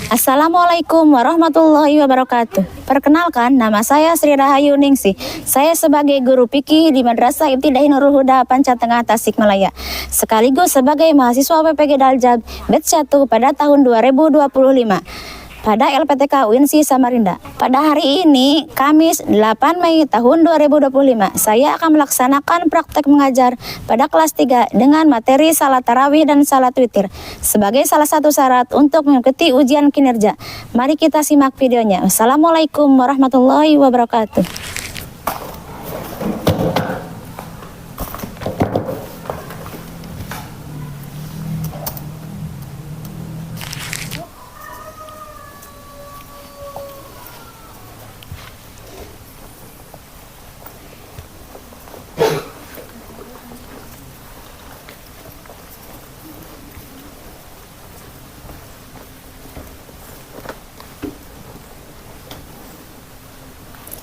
Assalamualaikum warahmatullahi wabarakatuh. Perkenalkan, nama saya Sri Rahayu Ningsih. Saya sebagai guru fikih di Madrasah Ibtidaiyah Nurul Huda Pancatengah Tasikmalaya, sekaligus sebagai mahasiswa PPG Daljab Batch 1 pada tahun 2025 pada LPTK UINSI Samarinda. Pada hari ini, Kamis 8 Mei tahun 2025, saya akan melaksanakan praktek mengajar pada kelas 3 dengan materi salat tarawih dan salat witir sebagai salah satu syarat untuk mengikuti ujian kinerja. Mari kita simak videonya. Wassalamualaikum warahmatullahi wabarakatuh.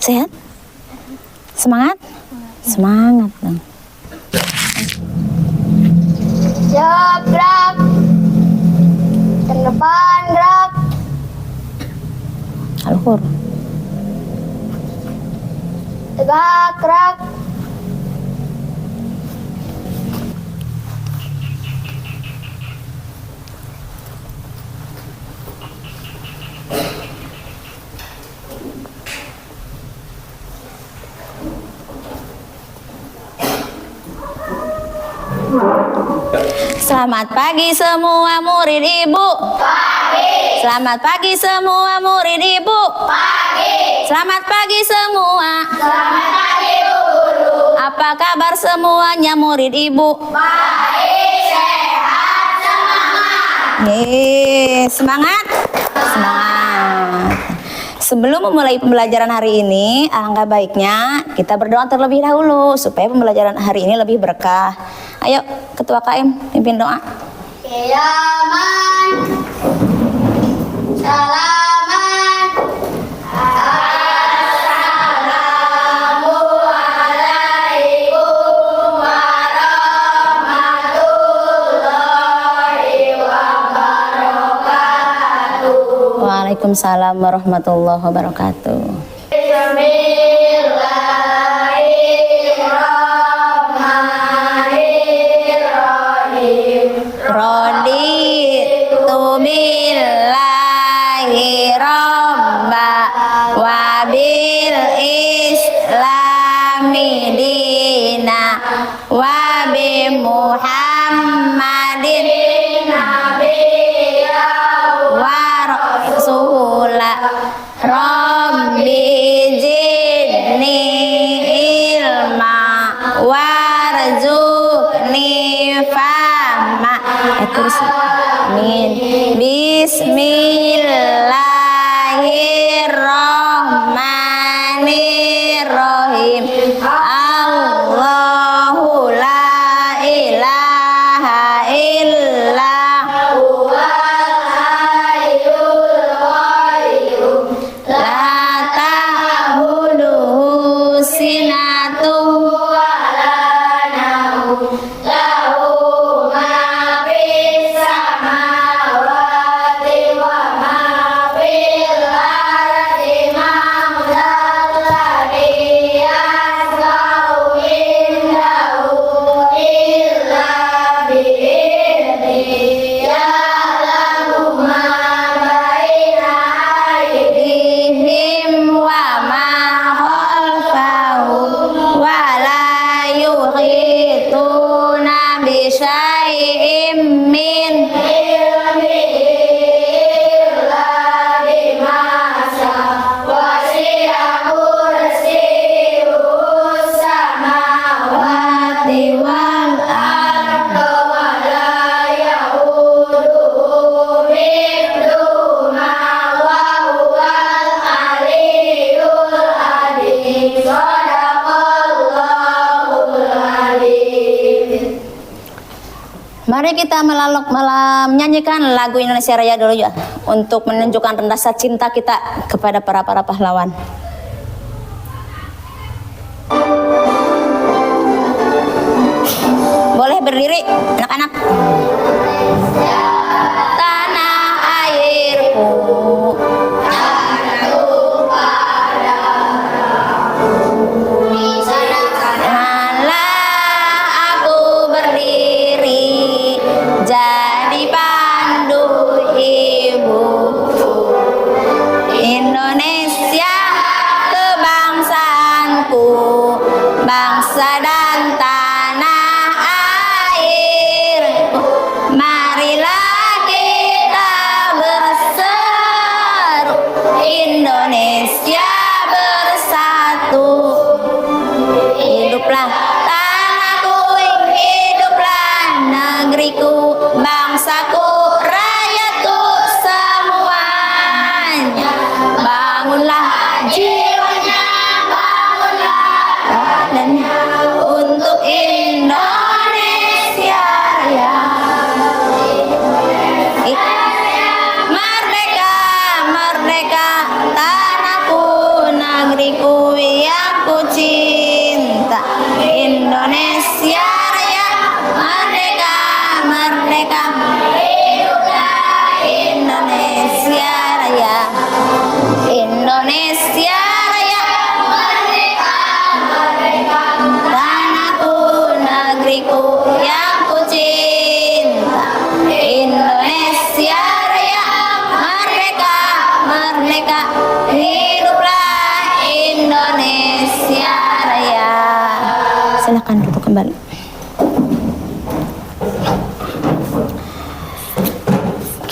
Sehat? Semangat? Semangat dong. Siap, gerak. Ke depan, gerak. Al-Qur. Tegak, gerak. Selamat pagi semua murid ibu. Pagi. Selamat pagi semua murid ibu. Pagi. Selamat pagi semua. Selamat pagi, Bu Guru. Apa kabar semuanya murid ibu? Baik, sehat, semangat. Semangat? Semangat. Sebelum memulai pembelajaran hari ini, alangkah baiknya kita berdoa terlebih dahulu supaya pembelajaran hari ini lebih berkah. Ayo, Ketua KM, pimpin doa. Kiaman. Salaman. Assalamualaikum warahmatullahi wabarakatuh. Waalaikumsalam warahmatullahi wabarakatuh. Bismillahirrahmanirrahim. Raditu billahi robba wa bil islami dina wa bi Muhammadin Nabiyya wa rasula rabbi zidni ilma warzuqni fahma. Terus amin. Bismillahirrahmanirrahim. Allahu la ilaha illa huwal hayyul qayyum. la ta'khudhuhu sinatun Wala naum. Lahu ma fis samawati wa ma fil ardi. Man dzalladzi yashfa'u indahu illa bi'idhnihi. Ya'lamu ma baina aydihim wa ma khalfahum wa la yuhituna bi syai'in min samawati wal ardh. Mari kita menyanyikan lagu Indonesia Raya dulu ya, untuk menunjukkan rasa cinta kita kepada para pahlawan. Boleh berdiri anak-anak. Tanah airku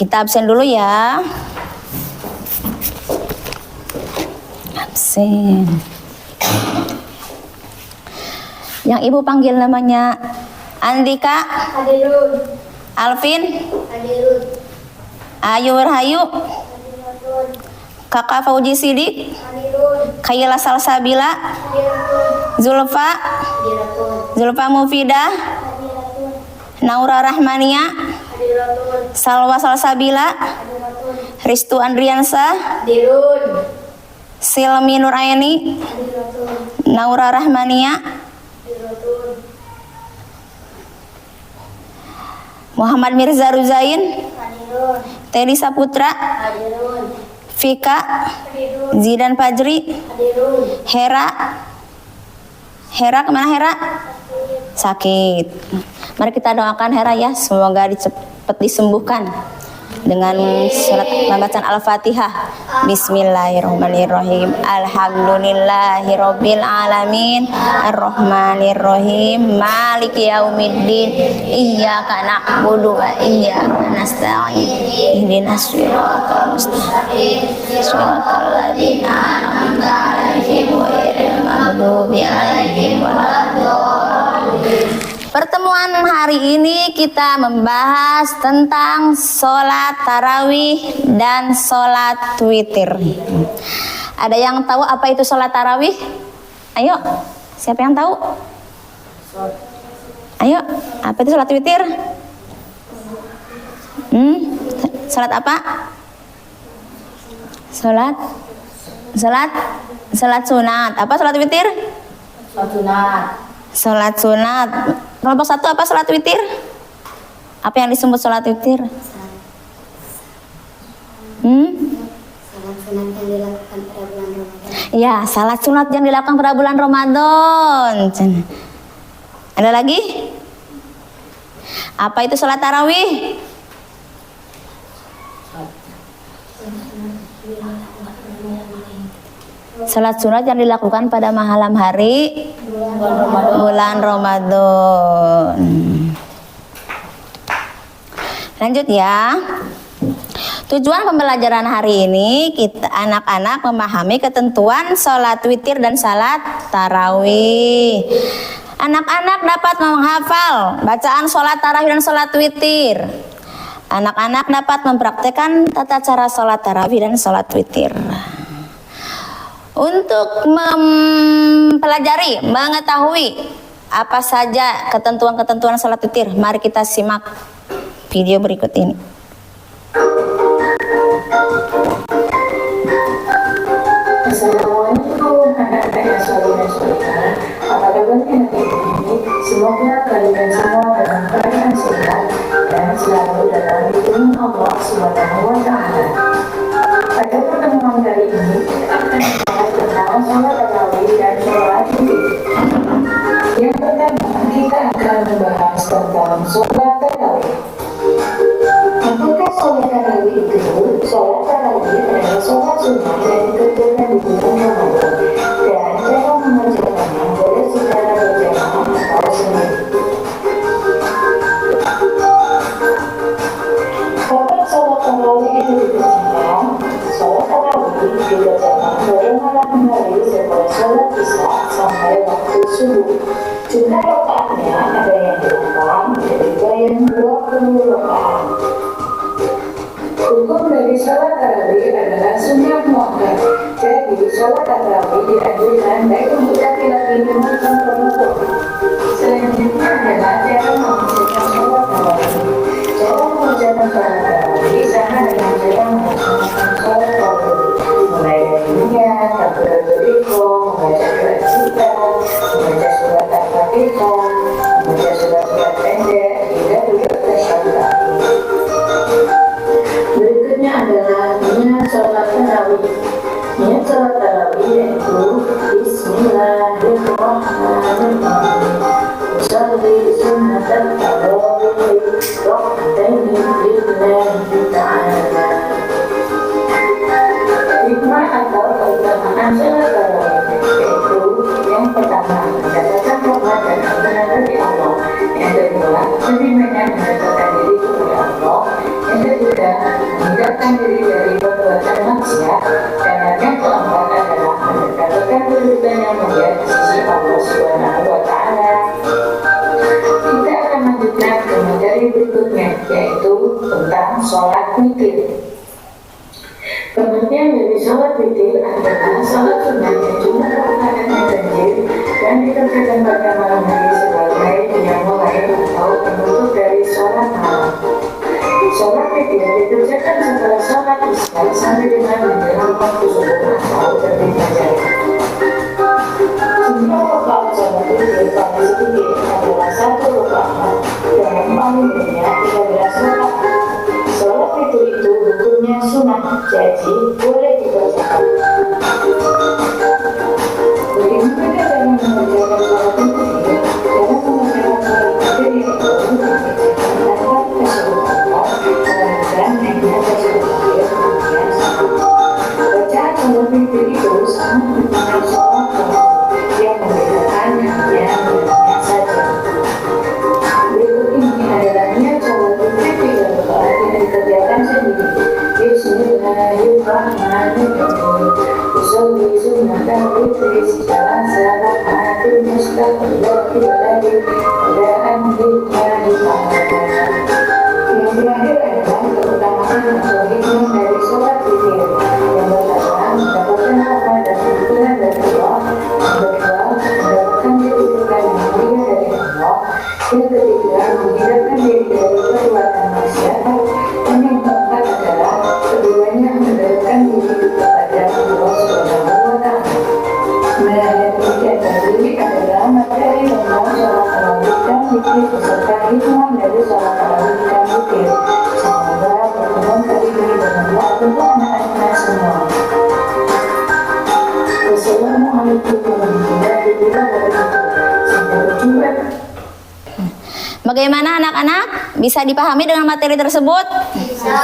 Kita absen dulu ya. Absen. Yang ibu panggil namanya Andika, Hadirun. Alvin, Hadirun. Ayu Rahayu, Hadirun. Kakak Fauji Sidik, Hadirun. Kayla Salsabila, Hadirun. Zulfa, Hadirun. Zulfa Mufidah, Hadirun. Naura Rahmania, Hadirun. Salwa Salsabila, Hadirun. Ristu Andriansa, Hadirun. Silmi Nuraini, Hadirun. Naura Rahmania, Hadirun. Muhammad Mirza Ruzain, Hadirun. Teddy Saputra, Hadirun. Vika, Hadirun. Zidan Fajri, Hadirun. Hera. Hera kemana Hera? Sakit. Mari kita doakan Hera ya, semoga cepat disembuhkan dengan surat pembacaan Al-Fatihah. Bismillahirrahmanirrahim. Alhamdulillahirabbil alamin. Arrahmanirrahim. Maliki yaumiddin. Iyyaka na'budu wa iyyaka nasta'in. Ihdinas siratal mustaqim. Siratal ladzina an'amta 'alaihim ghairil maghdubi 'alaihim waladdallin. Pertemuan hari ini kita membahas tentang sholat tarawih dan sholat witir. Ada yang tahu apa itu sholat tarawih? Ayo, siapa yang tahu? Ayo, apa itu sholat witir? Sholat apa? Sholat sunat. Apa sholat witir? Sholat sunat. Kelompok 1 apa sholat witir? Apa yang disebut sholat witir? Ya, salat sunat yang dilakukan pada bulan Ramadan. Ada lagi? Apa itu sholat tarawih? Sholat sunat yang dilakukan pada malam hari bulan Ramadan. Lanjut ya. Tujuan pembelajaran hari ini kita anak-anak memahami ketentuan sholat witir dan sholat tarawih. Anak-anak dapat menghafal bacaan sholat tarawih dan sholat witir. Anak-anak dapat mempraktekkan tata cara sholat tarawih dan sholat witir. Untuk mempelajari, mengetahui apa saja ketentuan-ketentuan sholat witir, mari kita simak video berikut ini. Assalamualaikum anak-anak yang soleh dan solehah. Apa kabarnya hari ini? Semoga kalian semua dalam keadaan sehat dan selalu dalam lindungan Allah Subhanahu wa Ta'ala. Pada pertemuan kali ini kita akan membahas tentang sholat tarawih dan sholat witir. Yang pertama kita akan membahas tentang sholat tarawih. Apakah sholat tarawih itu? Sholat tarawih adalah sholat sunnah yang dikerjakan di bulan Ramadan dan cara mengerjakannya boleh secara berjamaah atau sendiri. Kapan sholat tarawih itu dikerjakan? Sholat tarawih dikerjakan pada malam hari setelah sholat isya sampai waktu subuh. Jumlah rakaatnya ada yang 8, ada juga yang 20 rakaat. Hukum dari sholat tarawih adalah sunnah muakkad. Jadi sholat tarawih dianjurkan baik untuk laki-laki maupun perempuan. Selanjutnya adalah cara mengerjakan sholat tarawih. Cara mengerjakan sholat tarawih sama dengan cara mengerjakan sholat tarawih. Mulai dari niat, takbiratul ihram, membaca surat kita, membaca surat al-fatihah, membaca surat-surat pendek, hingga duduk tasyahud akhir. Berikutnya adalah niat sholat tarawih. Niat sholat tarawih yaitu Bismillahirrahmanirrahim. Usalli sunnatal tarawih rak'ataini lillahi ta'ala. Hikmah atau keutamaan sholat tarawih yaitu yang pertama mendapatkan rahmat dan ampunan dari Allah. Yang kedua lebih banyak mendekatkan diri kepada Allah. Yang ketiga menjauhkan diri dari perbuatan maksiat. Dan yang keempat adalah mendapatkan kedudukan yang mulia di sisi Allah Subhanahu wa Ta'ala. Kita akan lanjutkan ke materi berikutnya, yaitu tentang sholat witir. Pengertian dari sholat witir adalah sholat sunnah yang jumlah rakaatnya ganjil dan dikerjakan pada malam hari sebagai yang mulai atau penutup dari sholat malam. Sholat witir dikerjakan setelah sholat isya sampai dengan menjelang waktu subuh atau terbit fajar. Jumlah rakaat sholat witir paling sedikit adalah 1 rakaat dan yang paling banyak 13 rakaat. Sholat witir itu hukumnya sunnah, jadi boleh dikerjakan. Bagaimana cara mengerjakan sholat witir? Cara mengerjakan sholat witir yang tanpa kesulitan, melainkan hanya kesulitan kemudian bacaan sholat witir itu sama dengan sholat fardu yang membedakan hanya niatnya saja. Berikut ini adalah niat sholat witir 3 rakaat yang dikerjakan sendiri. Bismillahirrahmanirrahim. Usolli sunnatan witri secara rakaatul mustaqbilati waladi pada amrillahi ta'ala. Yang terakhir adalah keutamaan atau hikmah dari sholat witir. Yang pertama, mendapatkan rahmat dan ampunan dari Allah. Yang kedua, mendapatkan kedudukan yang mulia dari Allah. Yang ketiga, menghindarkan diri dari perbuatan maksiat. Dan yang keempat adalah keduanya mendapatkan diri kepada Allah Subhanahu wa Ta'ala. Nah, yang ketiga tadi adalah materi tentang sholat tarawih dan witir beserta hikmah dari sholat tarawih dan witir. Semoga pertemuan kali ini bermanfaat untuk anak-anak semua. Wassalamualaikum warahmatullahi wabarakatuh. Sampai berjumpa. Bagaimana anak-anak? Bisa dipahami dengan materi tersebut? Bisa.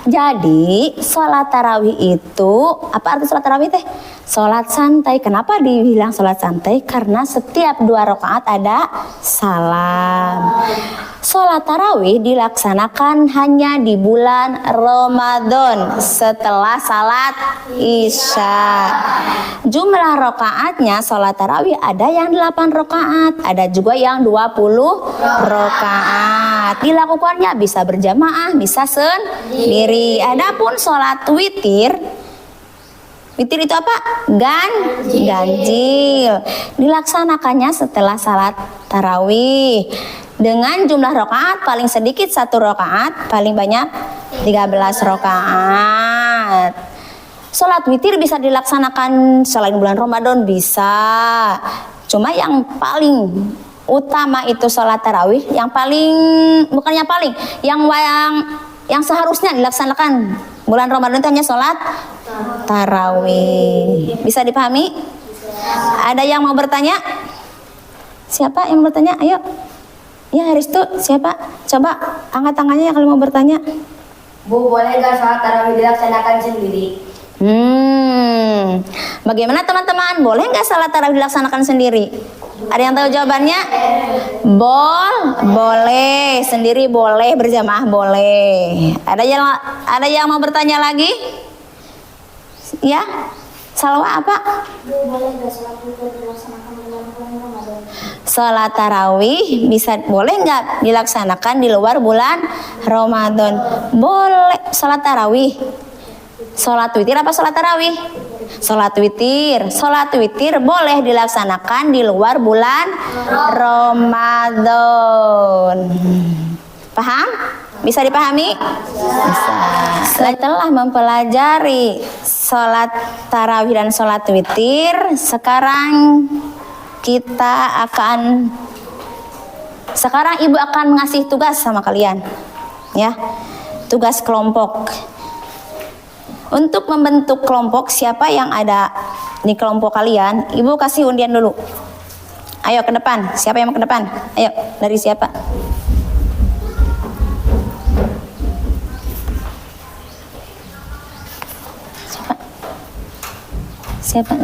Jadi, sholat tarawih itu, apa arti sholat tarawih teh? Sholat santai. Kenapa dibilang sholat santai? Karena setiap 2 rakaat ada salam. Sholat tarawih dilaksanakan hanya di bulan Ramadan setelah salat isya. Jumlah rakaatnya sholat tarawih ada yang 8 rakaat, ada juga yang 20 rakaat. Dilakukannya bisa berjamaah, bisa sendiri. Adapun sholat witir, witir itu apa? Ganjil. Dilaksanakannya setelah salat tarawih dengan jumlah rakaat paling sedikit 1 rakaat, paling banyak 13 rakaat. Sholat witir bisa dilaksanakan selain bulan Ramadan, bisa. Cuma yang paling utama itu sholat tarawih, yang paling, bukannya paling, yang seharusnya dilaksanakan bulan Ramadan itu hanya sholat tarawih. Bisa dipahami? Ada yang mau bertanya? Siapa yang bertanya? Ayo. Ya, Haris tuh siapa? Coba angkat tangannya ya kalau mau bertanya. Bu, boleh gak sholat tarawih dilaksanakan sendiri? Bagaimana teman-teman? Boleh nggak sholat tarawih dilaksanakan sendiri? Ada yang tahu jawabannya? Boleh, sendiri boleh, berjamaah boleh. Ada yang mau bertanya lagi? Ya, salawat apa? Bu, boleh gak sholat witir dilaksanakan di luar bulan Ramadan? Sholat tarawih boleh nggak dilaksanakan di luar bulan Ramadan? Boleh. Sholat tarawih, sholat witir apa sholat tarawih? Sholat witir. Sholat witir boleh dilaksanakan di luar bulan Ramadan. Paham? Bisa dipahami? Bisa. Setelah mempelajari sholat tarawih dan sholat witir, sekarang Ibu akan mengasih tugas sama kalian, ya, tugas kelompok. Untuk membentuk kelompok, siapa yang ada di kelompok kalian, Ibu kasih undian dulu. Ayo ke depan, siapa yang mau ke depan? Ayo, dari siapa? Siapa?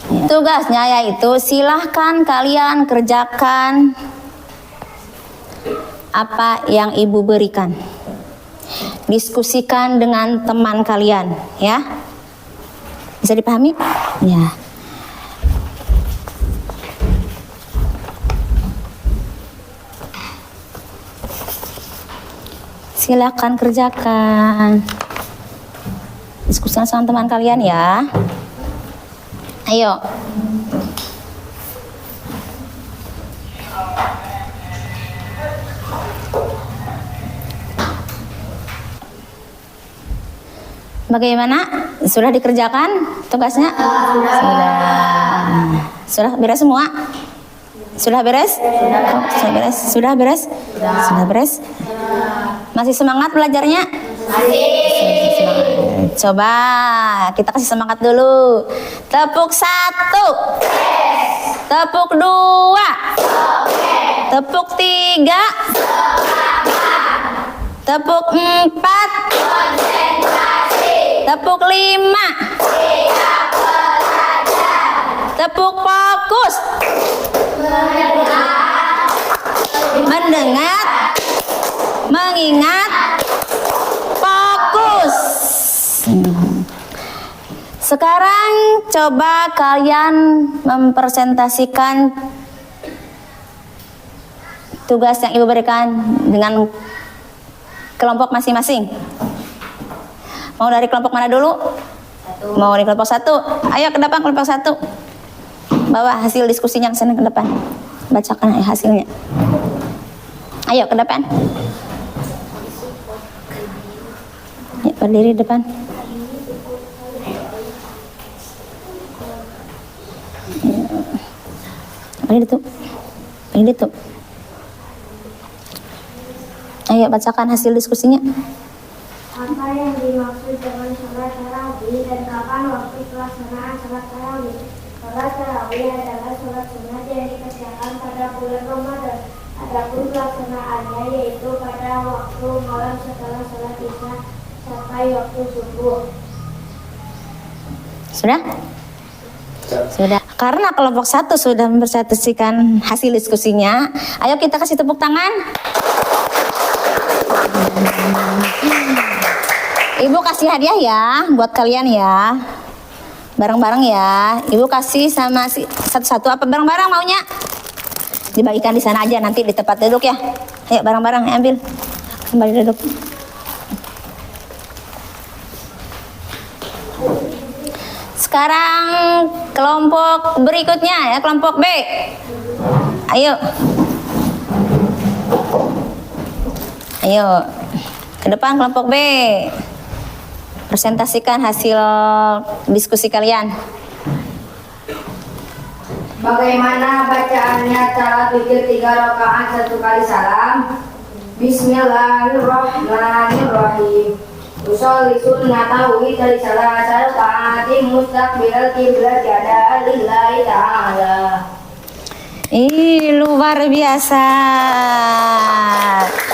Ya. Tugasnya yaitu silahkan kalian kerjakan apa yang Ibu berikan. diskusikan dengan teman kalian, ya. Bisa dipahami? Ya. Silakan kerjakan. Diskusikan sama teman kalian ya. Ayo. Bagaimana? Sudah dikerjakan tugasnya? Sudah beres semua? Sudah beres? Sudah beres? Sudah beres? Sudah beres? Masih semangat belajarnya? Masih. Coba kita kasih semangat dulu. Tepuk 1. Tepuk 2. Tepuk 3. Tepuk 4. Tepuk 5. Tepuk fokus. Mendengar, mengingat, fokus. Sekarang coba kalian mempresentasikan tugas yang Ibu berikan dengan kelompok masing-masing. Mau dari kelompok mana dulu? Mau dari kelompok 1. Ayo ke depan kelompok 1. Bawa hasil diskusinya ke sana ke depan. Bacakan hasilnya. Ayo ke depan. Ya, berdiri depan. Ini tuh. Ini tuh. Ayo bacakan hasil diskusinya. Apa yang dimaksud dengan sholat tarawih dan kapan waktu pelaksanaan sholat tarawih? Sholat tarawih adalah sholat sunat yang dikerjakan pada bulan Ramadan. Adapun pelaksanaannya yaitu pada waktu malam setelah sholat isya sampai waktu subuh. Sudah? Sudah. Karena kelompok 1 sudah mempresentasikan hasil diskusinya, ayo kita kasih tepuk tangan. Ibu kasih hadiah ya buat kalian ya. Bareng-bareng ya. Ibu kasih sama satu-satu apa bareng-bareng maunya? Dibagikan di sana aja nanti di tempat duduk ya. Ayo bareng-bareng ambil. Kembali duduk. Sekarang kelompok berikutnya ya, kelompok B. Ayo. Ayo. Ke depan kelompok B. Presentasikan hasil diskusi kalian. Bagaimana bacaannya salat witir 3 rakaat 1 kali salam? Bismillahirrahmanirrahim. Usolli sunnata witir salat rakaatin mustaqbilal qiblat yada lillahi ta'ala. Luar biasa.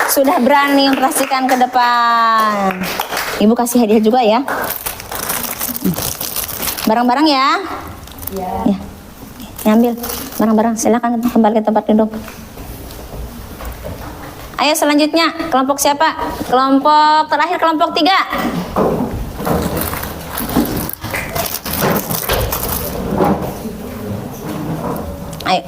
Sudah berani memperhatikan ke depan. Ibu kasih hadiah juga ya. Bareng-bareng ya. Ya. Ambil bareng-bareng. Silakan kembali ke tempat duduk. Ayo selanjutnya kelompok siapa? Kelompok terakhir, kelompok 3. Ayo.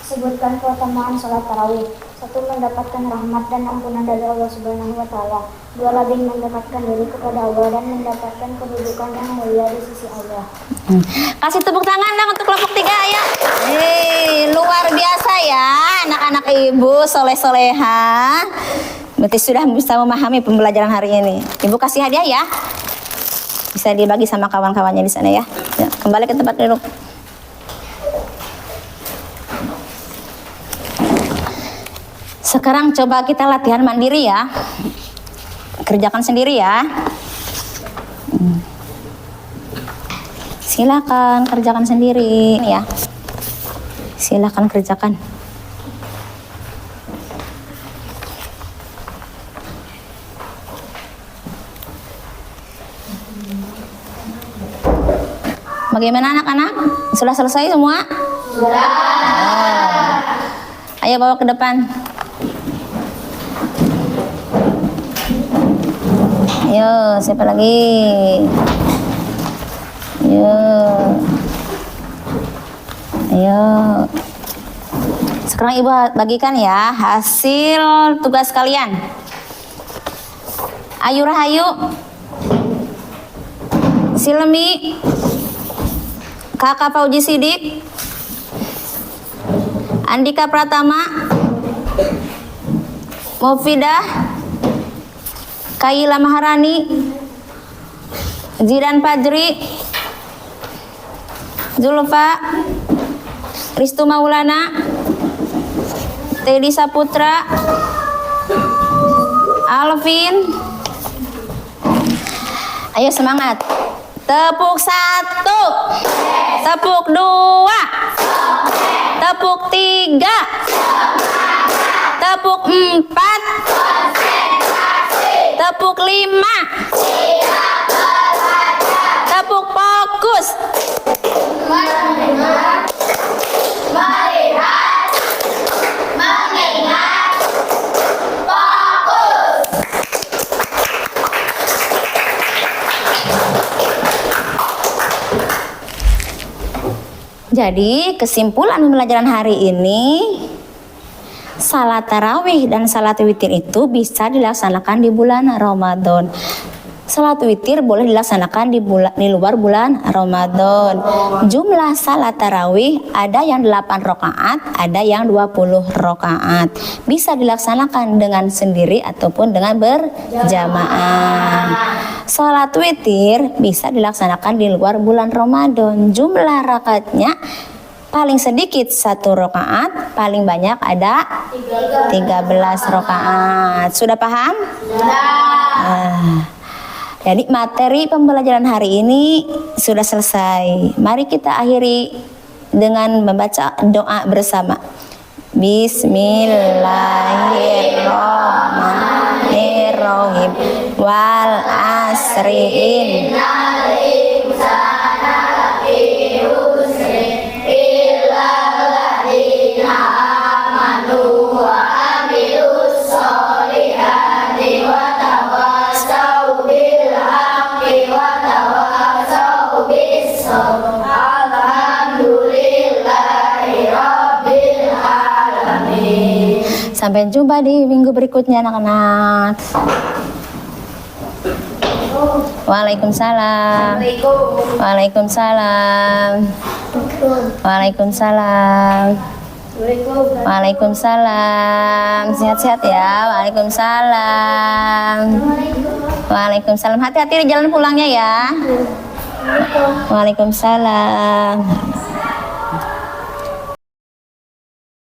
Sebutkan keutamaan sholat tarawih. 1. Mendapatkan rahmat dan ampunan dari Allah Subhanahu wa Ta'ala. 2. Lebih mendekatkan diri kepada Allah dan mendapatkan kedudukan yang mulia di sisi Allah. Kasih tepuk tangan dong untuk kelompok 3 ya. Luar biasa ya anak-anak ibu soleh-soleha. Berarti sudah bisa memahami pembelajaran hari ini. Ibu kasih hadiah ya. Bisa dibagi sama kawan-kawannya di sana ya. Kembali ke tempat duduk. Sekarang coba kita latihan mandiri ya. Kerjakan sendiri ya. Silakan kerjakan sendiri ya. Silakan kerjakan. Bagaimana anak-anak? Sudah selesai semua? Sudah. Ayo Ayo bawa ke depan. Ayo, siapa lagi? Ayo. Ayo. Sekarang Ibu bagikan ya hasil tugas kalian. Ayu Rahayu, Silemi, Kakak Fauji Sidik, Andika Pratama, Mufidah, Kaila Maharani, Zidan Fajri, Zulfa, Ristu Maulana, Teddy Saputra, Alvin. Ayo semangat. Tepuk 1, tepuk 2, tepuk 3, tepuk 4, tepuk 5, tepuk fokus. Jadi kesimpulan pembelajaran hari ini, salat tarawih dan salat witir itu bisa dilaksanakan di bulan Ramadan. Salat witir boleh dilaksanakan di luar bulan Ramadan. Jumlah salat tarawih ada yang 8 rakaat, ada yang 20 rakaat. Bisa dilaksanakan dengan sendiri ataupun dengan berjamaah. Salat witir bisa dilaksanakan di luar bulan Ramadan. Jumlah rakaatnya paling sedikit 1 rakaat, paling banyak ada 13 rakaat. Sudah paham? Jadi materi pembelajaran hari ini sudah selesai. Mari kita akhiri dengan membaca doa bersama. Bismillahirrahmanirrahim. Wal asri innal insana lafi khusr illa alladziina amanu wa amilus solihati wa tawassaw bil haqqi wa tawassaw bis sabr. Alhamdulillahi rabbil alamin. Sampai jumpa di minggu berikutnya anak-anak. Waalaikumsalam. Waalaikumsalam. Waalaikumsalam. Waalaikumsalam. Sehat-sehat ya. Waalaikumsalam. Waalaikumsalam. Hati-hati di jalan pulangnya ya. Waalaikumsalam.